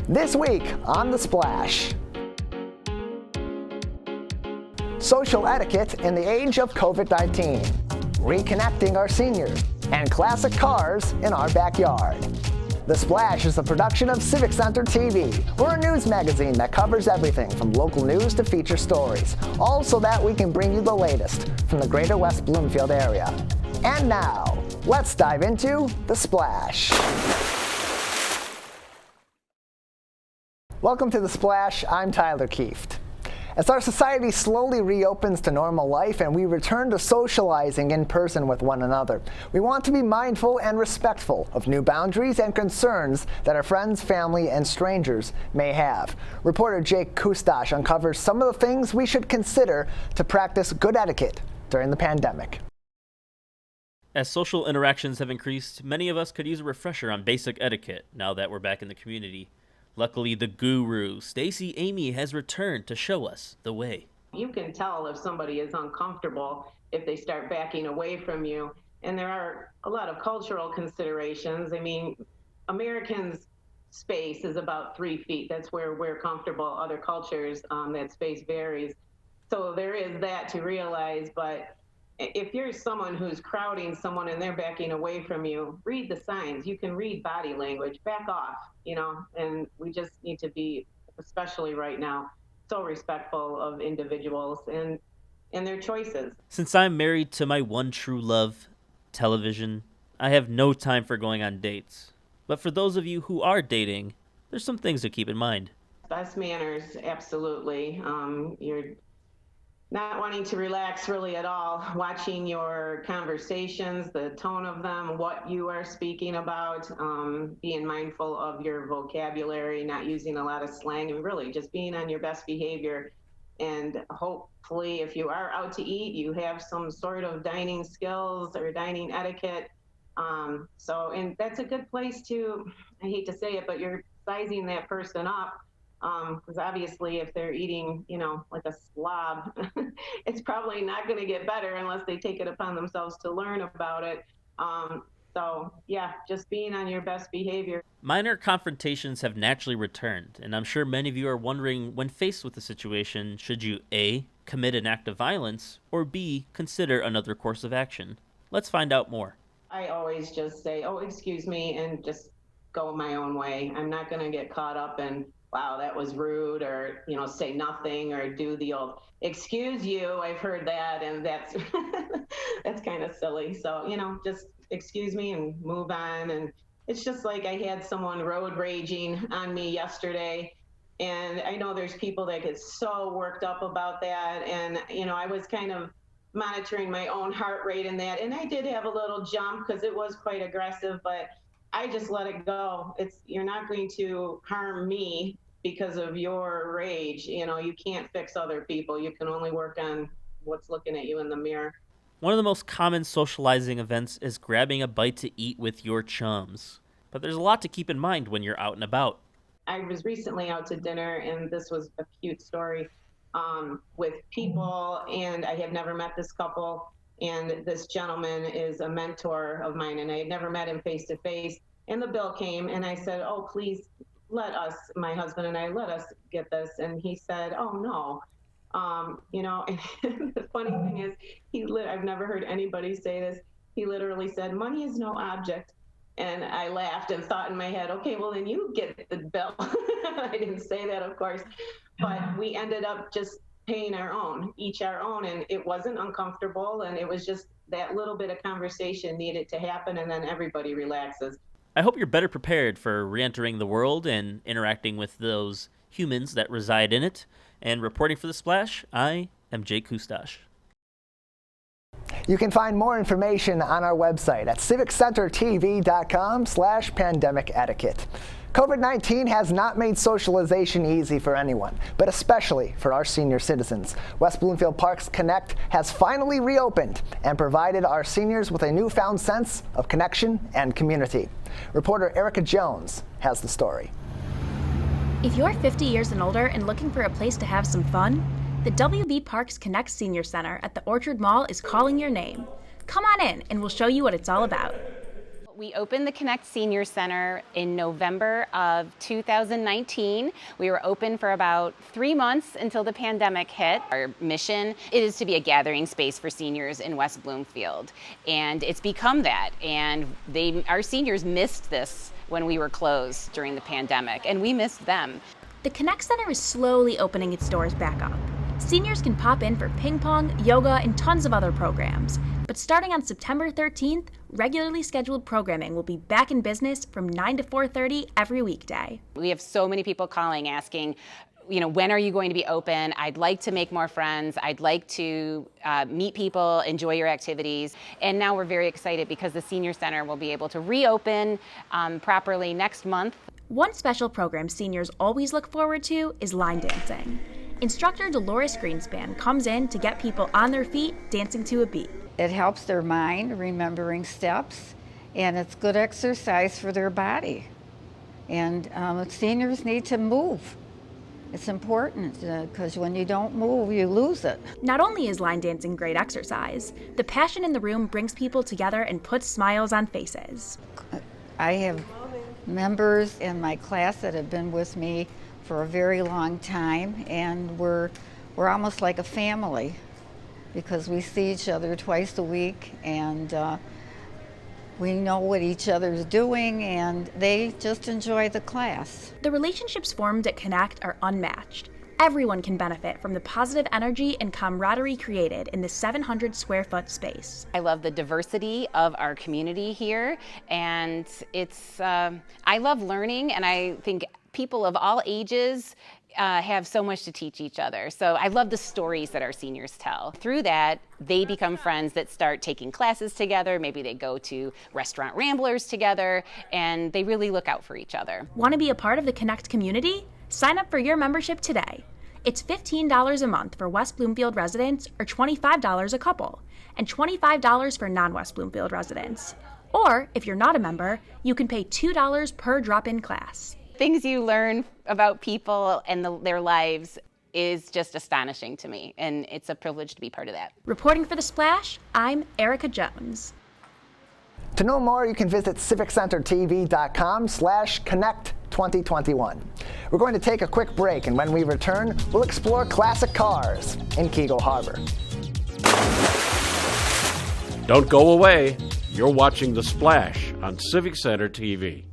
This week on The Splash. Social etiquette in the age of COVID-19. Reconnecting our seniors. And classic cars in our backyard. The Splash is a production of Civic Center TV. We're a news magazine that covers everything from local news to feature stories, all so that we can bring you the latest from the greater West Bloomfield area. And now, let's dive into The Splash. Welcome to The Splash. I'm Tyler Kieft. As our society slowly reopens to normal life and we return to socializing in person with one another, we want to be mindful and respectful of new boundaries and concerns that our friends, family, and strangers may have. Reporter Jake Kustash uncovers some of the things we should consider to practice good etiquette during the pandemic. As social interactions have increased, many of us could use a refresher on basic etiquette now that we're back in the community. Luckily, the guru, Stacey Amy, has returned to show us the way. You can tell if somebody is uncomfortable if they start backing away from you. And there are a lot of cultural considerations. I mean, Americans' space is about 3 feet. That's where we're comfortable. Other cultures, that space varies. So there is that to realize. But if you're someone who's crowding someone and they're backing away from you, read the signs. You can read body language. Back off, and we just need to be, especially right now, so respectful of individuals and their choices. Since I'm married to my one true love, television, I have no time for going on dates. But for those of you who are dating, there's some things to keep in mind. Best manners, absolutely. You're not wanting to relax really at all, watching your conversations, the tone of them, what you are speaking about, being mindful of your vocabulary, not using a lot of slang, and really just being on your best behavior. And hopefully, if you are out to eat, you have some sort of dining skills or dining etiquette. And that's a good place to, I hate to say it, but you're sizing that person up. Because obviously if they're eating, like a slob, it's probably not going to get better unless they take it upon themselves to learn about it. Just being on your best behavior. Minor confrontations have naturally returned, and I'm sure many of you are wondering, when faced with the situation, should you A, commit an act of violence, or B, consider another course of action? Let's find out more. I always just say, oh, excuse me, and just go my own way. I'm not going to get caught up in, wow, that was rude, or, say nothing, or do the old, excuse you, I've heard that, and that's, that's kind of silly. So, just excuse me and move on. And it's just like I had someone road raging on me yesterday, and I know there's people that get so worked up about that, and, I was kind of monitoring my own heart rate in that, and I did have a little jump because it was quite aggressive, but I just let it go. You're not going to harm me because of your rage. You can't fix other people. You can only work on what's looking at you in the mirror. One of the most common socializing events is grabbing a bite to eat with your chums. But there's a lot to keep in mind when you're out and about. I was recently out to dinner, and this was a cute story with people, and I had never met this couple. And this gentleman is a mentor of mine, and I had never met him face to face. And the bill came, and I said, oh, please let us, my husband and I, let us get this. And he said, oh, no. And the funny thing is, I've never heard anybody say this. He literally said, money is no object. And I laughed and thought in my head, okay, well, then you get the bill. I didn't say that, of course. But we ended up just paying each our own, and it wasn't uncomfortable, and it was just that little bit of conversation needed to happen, and then everybody relaxes. I hope you're better prepared for re-entering the world and interacting with those humans that reside in it. And reporting for The Splash, I am Jake Kustash. You can find more information on our website at civiccentertv.com/pandemic etiquette. COVID-19 has not made socialization easy for anyone, but especially for our senior citizens. West Bloomfield Parks Connect has finally reopened and provided our seniors with a newfound sense of connection and community. Reporter Erica Jones has the story. If you're 50 years and older and looking for a place to have some fun, the WB Parks Connect Senior Center at the Orchard Mall is calling your name. Come on in and we'll show you what it's all about. We opened the Connect Senior Center in November of 2019. We were open for about 3 months until the pandemic hit. Our mission is to be a gathering space for seniors in West Bloomfield, and it's become that. And our seniors missed this when we were closed during the pandemic, and we missed them. The Connect Center is slowly opening its doors back up. Seniors can pop in for ping pong, yoga, and tons of other programs. But starting on September 13th, regularly scheduled programming will be back in business from 9 to 4:30 every weekday. We have so many people calling asking, when are you going to be open? I'd like to make more friends. I'd like to meet people, enjoy your activities. And now we're very excited because the Senior Center will be able to reopen properly next month. One special program seniors always look forward to is line dancing. Instructor Dolores Greenspan comes in to get people on their feet dancing to a beat. It helps their mind, remembering steps, and it's good exercise for their body. And seniors need to move. It's important because when you don't move, you lose it. Not only is line dancing great exercise, the passion in the room brings people together and puts smiles on faces. I have members in my class that have been with me for a very long time, and we're almost like a family because we see each other twice a week, and we know what each other's doing, and they just enjoy the class. The relationships formed at Connect are unmatched. Everyone can benefit from the positive energy and camaraderie created in the 700 square foot space. I love the diversity of our community here, and I love learning, and I think people of all ages have so much to teach each other. So I love the stories that our seniors tell. Through that, they become friends that start taking classes together. Maybe they go to restaurant ramblers together, and they really look out for each other. Want to be a part of the Connect community? Sign up for your membership today. It's $15 a month for West Bloomfield residents or $25 a couple, and $25 for non-West Bloomfield residents. Or, if you're not a member, you can pay $2 per drop-in class. Things you learn about people and their lives is just astonishing to me, and it's a privilege to be part of that. Reporting for The Splash, I'm Erica Jones. To know more, you can visit civiccentertv.com/connect2021. We're going to take a quick break, and when we return, we'll explore classic cars in Keego Harbor. Don't go away. You're watching The Splash on Civic Center TV.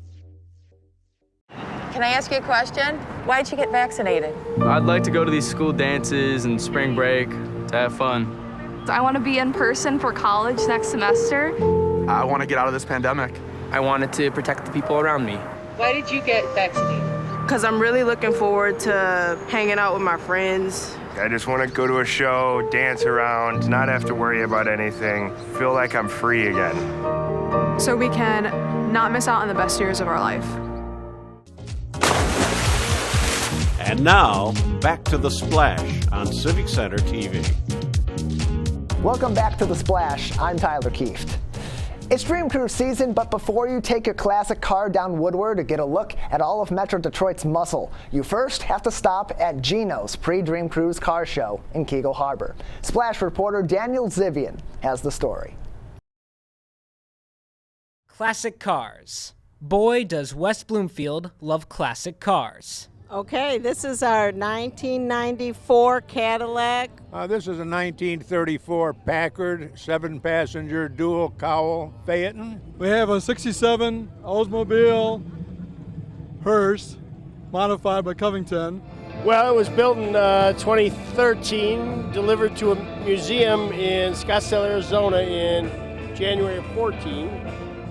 Can I ask you a question? Why'd you get vaccinated? I'd like to go to these school dances and spring break to have fun. I want to be in person for college next semester. I want to get out of this pandemic. I wanted to protect the people around me. Why did you get vaccinated? Because I'm really looking forward to hanging out with my friends. I just want to go to a show, dance around, not have to worry about anything, feel like I'm free again. So we can not miss out on the best years of our life. And now, back to The Splash on Civic Center TV. Welcome back to The Splash. I'm Tyler Kieft. It's Dream Cruise season, but before you take your classic car down Woodward to get a look at all of Metro Detroit's muscle, you first have to stop at Gino's pre-Dream Cruise car show in Keego Harbor. Splash reporter Daniel Zivian has the story. Classic cars. Boy, does West Bloomfield love classic cars. Okay, this is our 1994 Cadillac. This is a 1934 Packard 7-passenger dual cowl Phaeton. We have a 67 Oldsmobile hearse modified by Covington. Well, it was built in 2013, delivered to a museum in Scottsdale, Arizona in January of 14.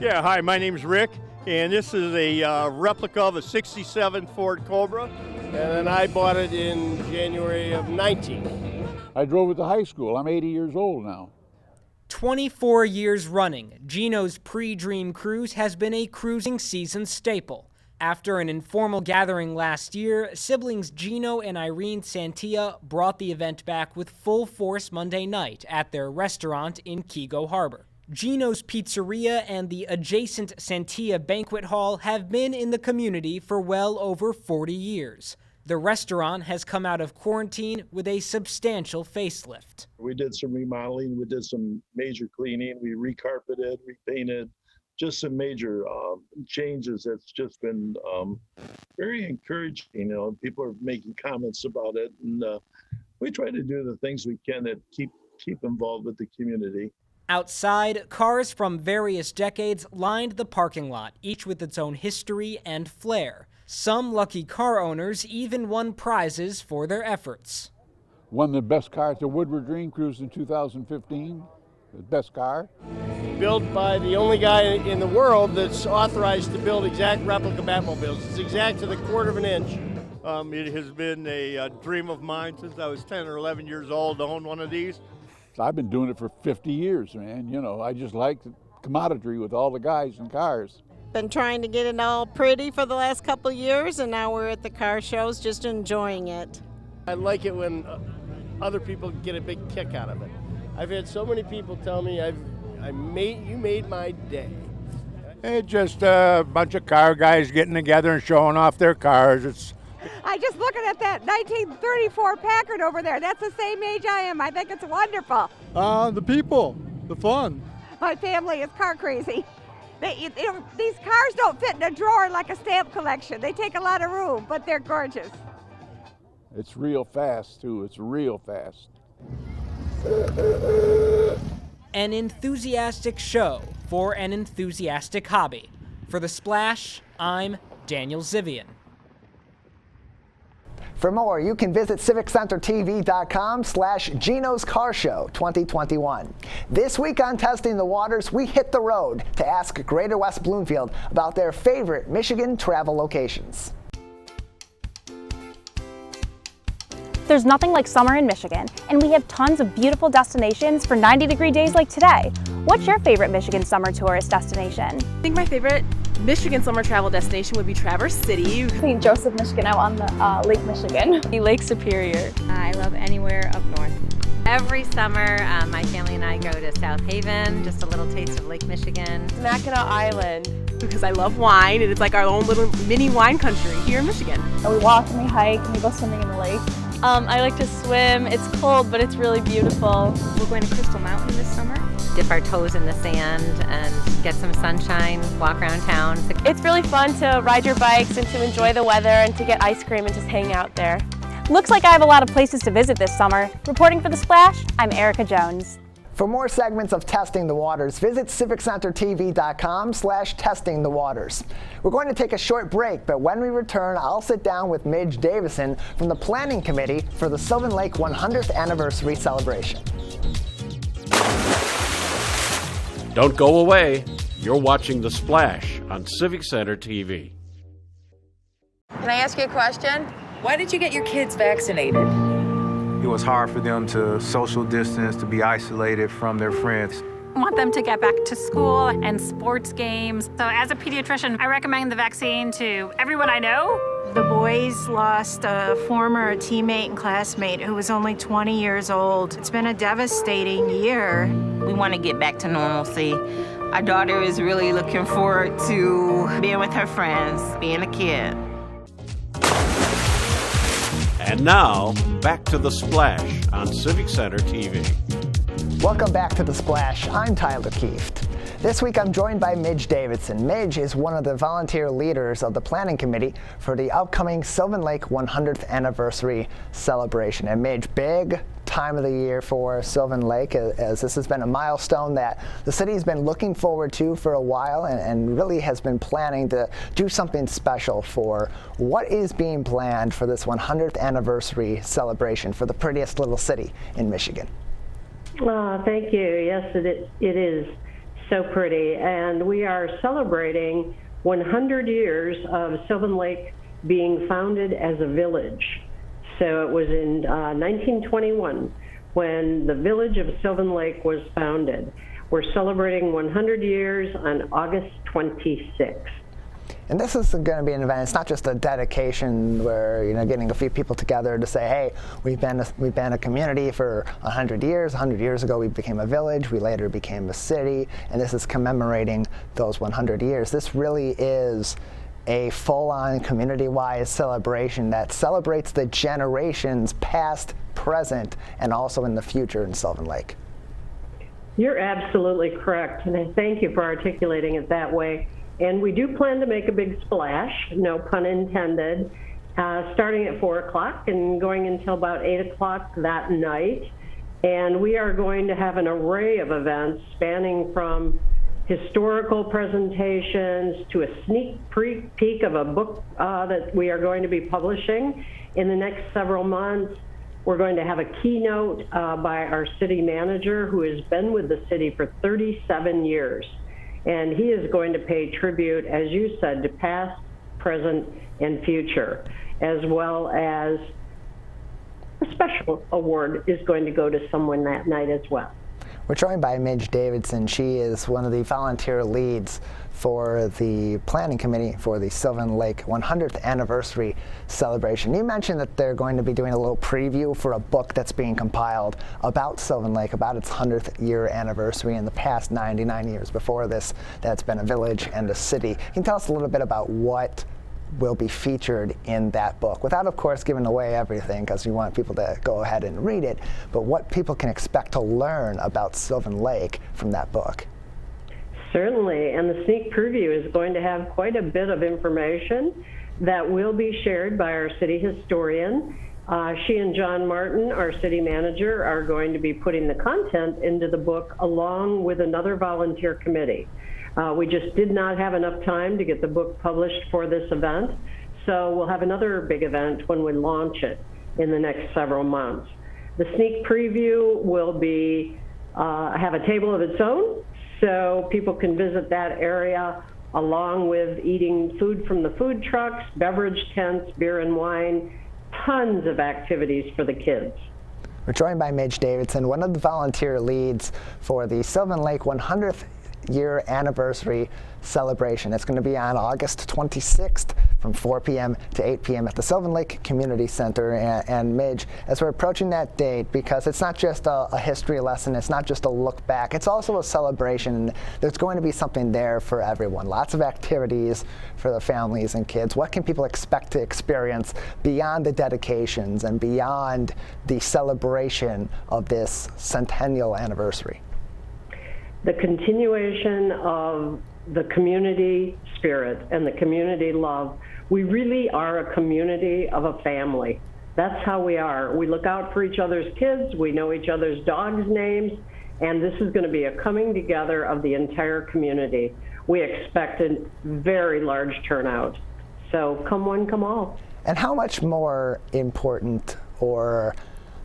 Yeah, hi, my name's Rick. And this is a replica of a 67 Ford Cobra. And then I bought it in January of 19. I drove it to high school. I'm 80 years old now. 24 years running, Gino's pre-Dream Cruise has been a cruising season staple. After an informal gathering last year, siblings Gino and Irene Santia brought the event back with full force Monday night at their restaurant in Keego Harbor. Gino's Pizzeria and the adjacent Santia Banquet Hall have been in the community for well over 40 years. The restaurant has come out of quarantine with a substantial facelift. We did some remodeling, we did some major cleaning, we recarpeted, repainted, just some major changes. That's just been very encouraging. You know, people are making comments about it, and we try to do the things we can to keep involved with the community. Outside, cars from various decades lined the parking lot, each with its own history and flair. Some lucky car owners even won prizes for their efforts. Won the best car at the Woodward Dream Cruise in 2015, the best car. Built by the only guy in the world that's authorized to build exact replica Batmobiles. It's exact to the quarter of an inch. It has been a dream of mine since I was 10 or 11 years old to own one of these. I've been doing it for 50 years, man. You know, I just like the camaraderie with all the guys and cars. Been trying to get it all pretty for the last couple years, and now we're at the car shows just enjoying it. I like it when other people get a big kick out of it. I've had so many people tell me you made my day. It's just a bunch of car guys getting together and showing off their cars. I just looking at that 1934 Packard over there. That's the same age I am. I think it's wonderful. The people, the fun. My family is car crazy. These cars don't fit in a drawer like a stamp collection. They take a lot of room, but they're gorgeous. It's real fast, too. It's real fast. An enthusiastic show for an enthusiastic hobby. For The Splash, I'm Daniel Zivian. For more, you can visit civiccentertv.com/Gino's Car Show 2021. This week on Testing the Waters, we hit the road to ask Greater West Bloomfield about their favorite Michigan travel locations. There's nothing like summer in Michigan, and we have tons of beautiful destinations for 90-degree days like today. What's your favorite Michigan summer tourist destination? I think my favorite Michigan summer travel destination would be Traverse City. St. Joseph, Michigan. I on the Lake Michigan. Lake Superior. I love anywhere up north. Every summer, my family and I go to South Haven, just a little taste of Lake Michigan. Mackinac Island, because I love wine, and it's like our own little mini wine country here in Michigan. And we walk and we hike and we go swimming in the lake. I like to swim. It's cold, but it's really beautiful. We're going to Crystal Mountain this summer. Dip our toes in the sand and get some sunshine, walk around town. It's really fun to ride your bikes and to enjoy the weather and to get ice cream and just hang out there. Looks like I have a lot of places to visit this summer. Reporting for The Splash, I'm Erica Jones. For more segments of Testing the Waters, visit civiccentertv.com/Testing the Waters. We're going to take a short break, but when we return, I'll sit down with Midge Davison from the Planning Committee for the Sylvan Lake 100th Anniversary Celebration. Don't go away. You're watching The Splash on Civic Center TV. Can I ask you a question? Why did you get your kids vaccinated? It was hard for them to social distance, to be isolated from their friends. I want them to get back to school and sports games. So as a pediatrician, I recommend the vaccine to everyone I know. The boys lost a former teammate and classmate who was only 20 years old. It's been a devastating year. We want to get back to normalcy. Our daughter is really looking forward to being with her friends, being a kid. And now, back to The Splash on Civic Center TV. Welcome back to The Splash. I'm Tyler Kieft. This week I'm joined by Midge Davidson. Midge is one of the volunteer leaders of the Planning Committee for the upcoming Sylvan Lake 100th Anniversary Celebration. And Midge, big time of the year for Sylvan Lake, as this has been a milestone that the city's been looking forward to for a while and really has been planning to do something special for. What is being planned for this 100th Anniversary celebration for the prettiest little city in Michigan? Thank you. Yes, it is so pretty. And we are celebrating 100 years of Sylvan Lake being founded as a village. So it was in 1921 when the village of Sylvan Lake was founded. We're celebrating 100 years on August 26th. And this is going to be an event. It's not just a dedication where, you know, getting a few people together to say, hey, we've been a community for 100 years. 100 years ago, we became a village. We later became a city. And this is commemorating those 100 years. This really is a full-on community-wide celebration that celebrates the generations past, present, and also in the future in Sylvan Lake. You're absolutely correct, and I thank you for articulating it that way. And we do plan to make a big splash, no pun intended, starting at 4 o'clock and going until about 8 o'clock that night. And we are going to have an array of events spanning from historical presentations to a sneak peek of a book that we are going to be publishing in the next several months. We're going to have a keynote by our city manager, who has been with the city for 37 years. And he is going to pay tribute, as you said, to past, present, and future, as well as a special award is going to go to someone that night as well. We're joined by Midge Davidson. She is one of the volunteer leads for the planning committee for the Sylvan Lake 100th anniversary celebration. You mentioned that they're going to be doing a little preview for a book that's being compiled about Sylvan Lake, about its 100th year anniversary in the past 99 years before this, that's been a village and a city. Can you tell us a little bit about what will be featured in that book, without of course giving away everything, because you want people to go ahead and read it, but what people can expect to learn about Sylvan Lake from that book? Certainly, and the sneak preview is going to have quite a bit of information that will be shared by our city historian. She and John Martin, our city manager, are going to be putting the content into the book along with another volunteer committee. We just did not have enough time to get the book published for this event, so we'll have another big event when we launch it in the next several months. The sneak preview will be have a table of its own, so people can visit that area along with eating food from the food trucks, beverage tents, beer and wine, tons of activities for the kids. We're joined by Midge Davidson, one of the volunteer leads for the Sylvan Lake 100th year anniversary celebration. It's going to be on August 26th from 4 p.m. to 8 p.m. at the Sylvan Lake Community Center. And Midge, as we're approaching that date, because it's not just a history lesson, it's not just a look back, it's also a celebration. There's going to be something there for everyone. Lots of activities for the families and kids. What can people expect to experience beyond the dedications and beyond the celebration of this centennial anniversary? The continuation of the community spirit and the community love. We really are a community of a family. That's how we are. We look out for each other's kids, we know each other's dogs' names, and this is going to be a coming together of the entire community. We expect a very large turnout. So come one, come all. And how much more important, or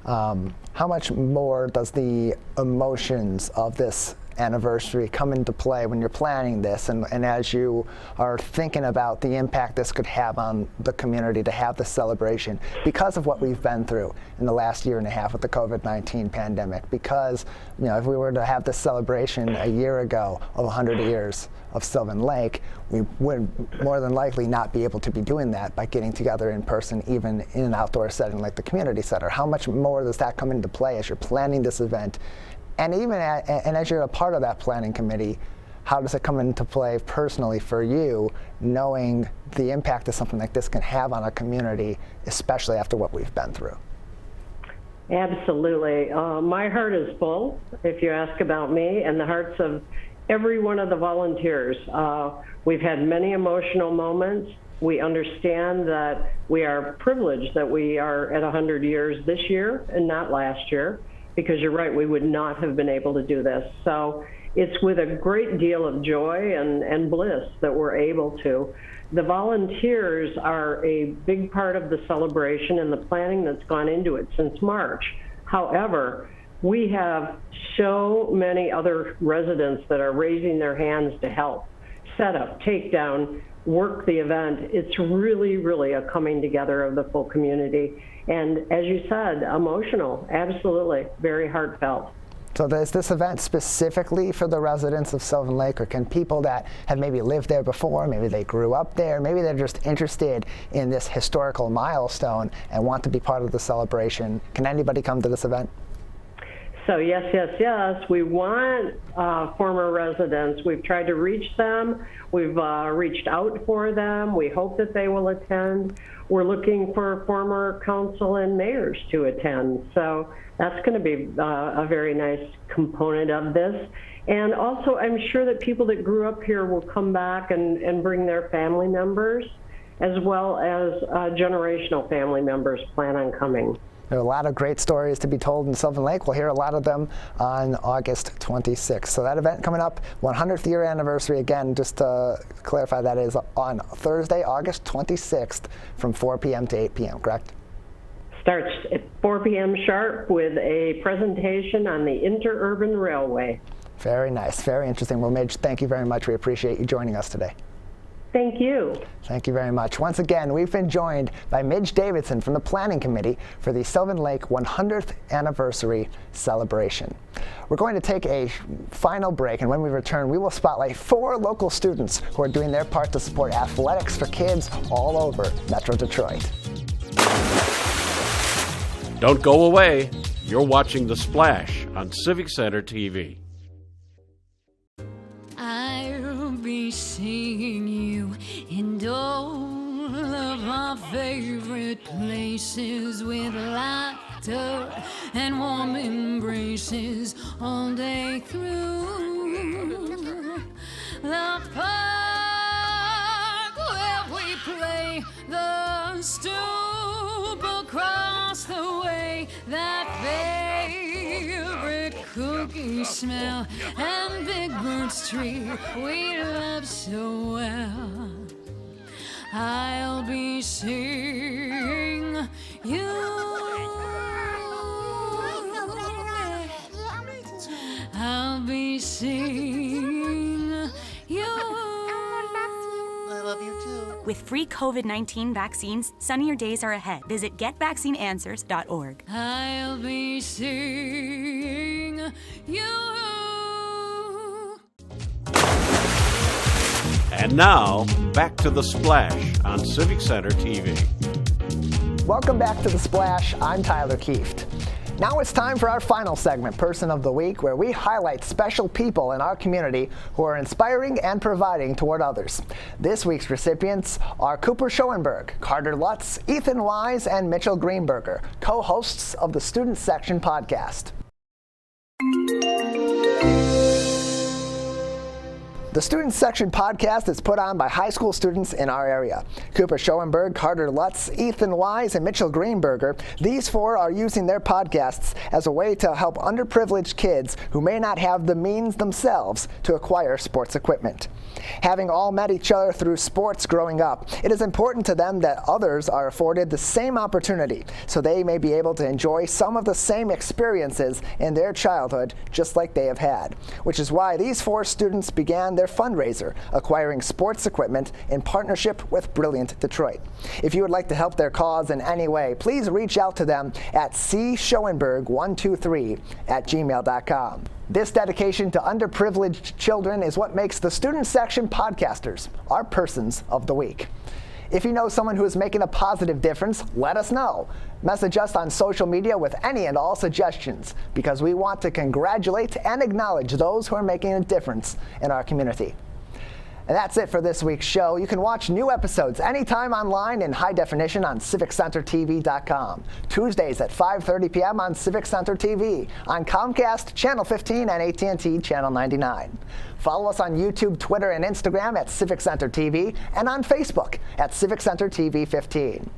how much more does the emotions of this anniversary come into play when you're planning this, and as you are thinking about the impact this could have on the community to have this celebration because of what we've been through in the last year and a half with the COVID-19 pandemic? Because, you know, if we were to have this celebration a year ago of 100 years of Sylvan Lake, we would more than likely not be able to be doing that by getting together in person, even in an outdoor setting like the community center. How much more does that come into play as you're planning this event? And even as you're a part of that planning committee, how does it come into play personally for you, knowing the impact that something like this can have on a community, especially after what we've been through? Absolutely. My heart is full, if you ask about me, and the hearts of every one of the volunteers. We've had many emotional moments. We understand that we are privileged that we are at 100 years this year and not last year, because you're right, we would not have been able to do this. So it's with a great deal of joy and bliss that we're able to. The volunteers are a big part of the celebration and the planning that's gone into it since March. However, we have so many other residents that are raising their hands to help set up, take down, work the event. It's really, really a coming together of the full community. And as you said, emotional, absolutely, very heartfelt. So is this event specifically for the residents of Sylvan Lake, or can people that have maybe lived there before, maybe they grew up there, maybe they're just interested in this historical milestone and want to be part of the celebration, can anybody come to this event? So yes, we want former residents. We've tried to reach them. We've reached out for them. We hope that they will attend. We're looking for former council and mayors to attend. So that's going to be a very nice component of this. And also, I'm sure that people that grew up here will come back and bring their family members, as well as generational family members plan on coming. There are a lot of great stories to be told in Sylvan Lake. We'll hear a lot of them on August 26th. So that event coming up, 100th year anniversary. Again, just to clarify, that is on Thursday, August 26th from 4 p.m. to 8 p.m., correct? Starts at 4 p.m. sharp with a presentation on the Interurban Railway. Very nice, very interesting. Well, Midge, thank you very much. We appreciate you joining us today. Thank you. Thank you very much. Once again, we've been joined by Midge Davidson from the Planning Committee for the Sylvan Lake 100th Anniversary Celebration. We're going to take a final break, and when we return, we will spotlight 4 local students who are doing their part to support athletics for kids all over Metro Detroit. Don't go away. You're watching The Splash on Civic Center TV. I'll be seeing you in all of our favorite places with laughter and warm embraces all day through. The park where we play, the stoop across the way, that favorite cookie smell and Big Bird's tree we love so well. I'll be seeing you. I'll be seeing you. I love you too. With free COVID-19 vaccines, sunnier days are ahead. Visit getvaccineanswers.org. I'll be seeing you. And now, back to The Splash on Civic Center TV. Welcome back to The Splash. I'm Tyler Kieft. Now it's time for our final segment, Person of the Week, where we highlight special people in our community who are inspiring and providing toward others. This week's recipients are Cooper Schoenberg, Carter Lutz, Ethan Wise, and Mitchell Greenberger, co-hosts of the Student Section podcast. The Student Section podcast is put on by high school students in our area. Cooper Schoenberg, Carter Lutz, Ethan Wise, and Mitchell Greenberger, these 4 are using their podcasts as a way to help underprivileged kids who may not have the means themselves to acquire sports equipment. Having all met each other through sports growing up, it is important to them that others are afforded the same opportunity so they may be able to enjoy some of the same experiences in their childhood just like they have had, which is why these 4 students began their fundraiser, acquiring sports equipment in partnership with Brilliant Detroit. If you would like to help their cause in any way, please reach out to them at cschoenberg123@gmail.com. This dedication to underprivileged children is what makes the Student Section podcasters our Persons of the Week. If you know someone who is making a positive difference, let us know. Message us on social media with any and all suggestions, because we want to congratulate and acknowledge those who are making a difference in our community. And that's it for this week's show. You can watch new episodes anytime online in high definition on CivicCenterTV.com. Tuesdays at 5:30 p.m. on Civic Center TV, on Comcast Channel 15 and AT&T Channel 99. Follow us on YouTube, Twitter, and Instagram at Civic Center TV, and on Facebook at Civic Center TV 15.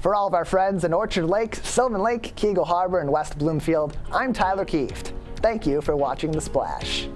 For all of our friends in Orchard Lake, Sylvan Lake, Keego Harbor, and West Bloomfield, I'm Tyler Kieft. Thank you for watching The Splash.